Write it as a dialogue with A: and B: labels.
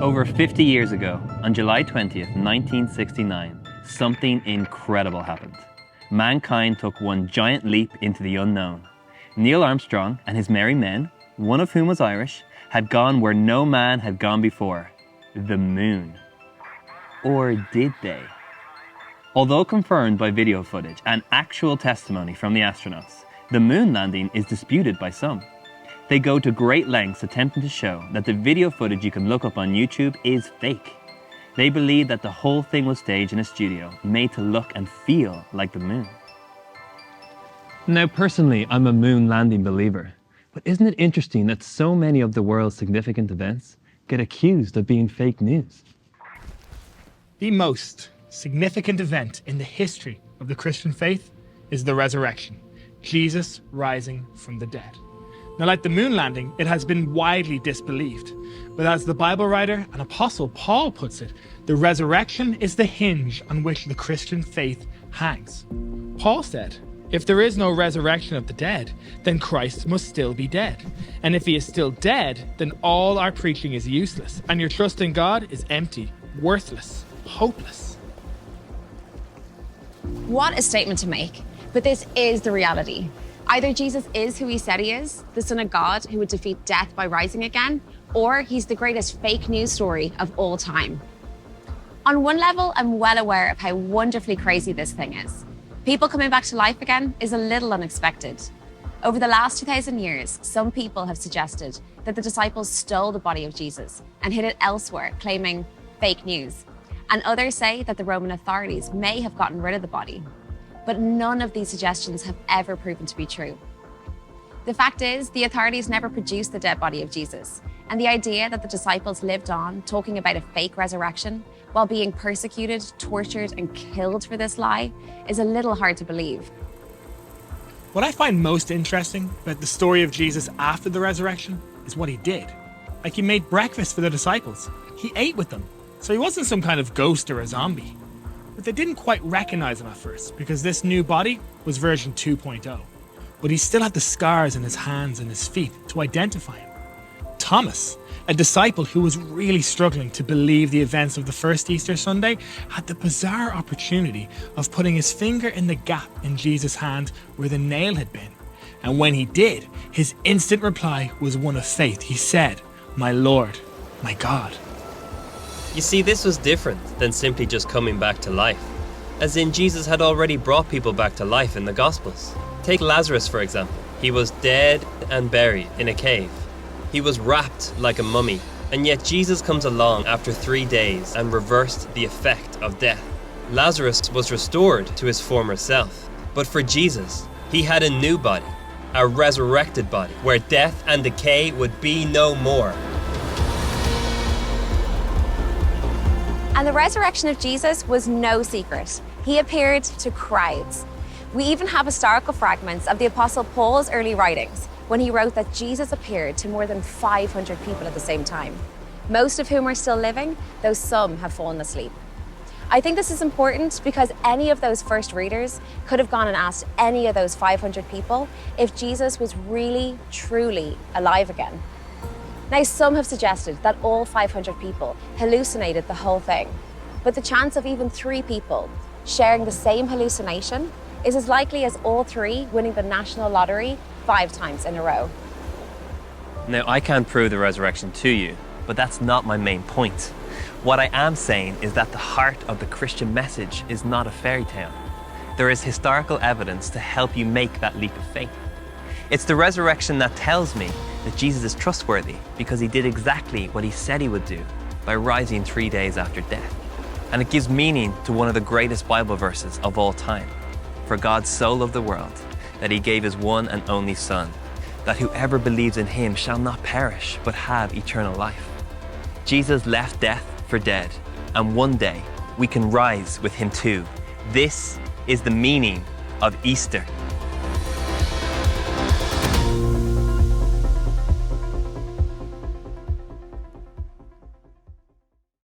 A: Over 50 years ago, on July 20th, 1969, something incredible happened. Mankind took one giant leap into the unknown. Neil Armstrong and his merry men, one of whom was Irish, had gone where no man had gone before, the moon. Or did they? Although confirmed by video footage and actual testimony from the astronauts, the moon landing is disputed by some. They go to great lengths attempting to show that the video footage you can look up on YouTube is fake. They believe that the whole thing was staged in a studio, made to look and feel like the moon. Now, personally, I'm a moon landing believer. But isn't it interesting that so many of the world's significant events get accused of being fake news?
B: The most significant event in the history of the Christian faith is the resurrection, Jesus rising from the dead. Now, like the moon landing, it has been widely disbelieved. But as the Bible writer and apostle Paul puts it, the resurrection is the hinge on which the Christian faith hangs. Paul said, if there is no resurrection of the dead, then Christ must still be dead. And if he is still dead, then all our preaching is useless, and your trust in God is empty, worthless, hopeless.
C: What a statement to make. But this is the reality. Either Jesus is who he said he is, the Son of God who would defeat death by rising again, or he's the greatest fake news story of all time. On one level, I'm well aware of how wonderfully crazy this thing is. People coming back to life again is a little unexpected. Over the last 2,000 years, some people have suggested that the disciples stole the body of Jesus and hid it elsewhere, claiming fake news. And others say that the Roman authorities may have gotten rid of the body. But none of these suggestions have ever proven to be true. The fact is, the authorities never produced the dead body of Jesus, and the idea that the disciples lived on talking about a fake resurrection while being persecuted, tortured, and killed for this lie is a little hard to believe.
B: What I find most interesting about the story of Jesus after the resurrection is what he did. Like, he made breakfast for the disciples. He ate with them. So he wasn't some kind of ghost or a zombie. But they didn't quite recognize him at first because this new body was version 2.0. But he still had the scars in his hands and his feet to identify him. Thomas, a disciple who was really struggling to believe the events of the first Easter Sunday, had the bizarre opportunity of putting his finger in the gap in Jesus' hand where the nail had been. And when he did, his instant reply was one of faith. He said, "My Lord, my God."
D: You see, this was different than simply just coming back to life. As in, Jesus had already brought people back to life in the Gospels. Take Lazarus, for example. He was dead and buried in a cave. He was wrapped like a mummy, and yet Jesus comes along after 3 days and reversed the effect of death. Lazarus was restored to his former self. But for Jesus, he had a new body, a resurrected body, where death and decay would be no more.
C: And the resurrection of Jesus was no secret. He appeared to crowds. We even have historical fragments of the Apostle Paul's early writings when he wrote that Jesus appeared to more than 500 people at the same time, most of whom are still living, though some have fallen asleep. I think this is important because any of those first readers could have gone and asked any of those 500 people if Jesus was really, truly alive again. Now, some have suggested that all 500 people hallucinated the whole thing, but the chance of even 3 people sharing the same hallucination is as likely as all 3 winning the national lottery 5 times in a row.
A: Now, I can't prove the resurrection to you, but that's not my main point. What I am saying is that the heart of the Christian message is not a fairy tale. There is historical evidence to help you make that leap of faith. It's the resurrection that tells me that Jesus is trustworthy because he did exactly what he said he would do by rising 3 days after death. And it gives meaning to one of the greatest Bible verses of all time. For God so loved the world that he gave his one and only Son, that whoever believes in him shall not perish but have eternal life. Jesus left death for dead, and one day we can rise with him too. This is the meaning of Easter.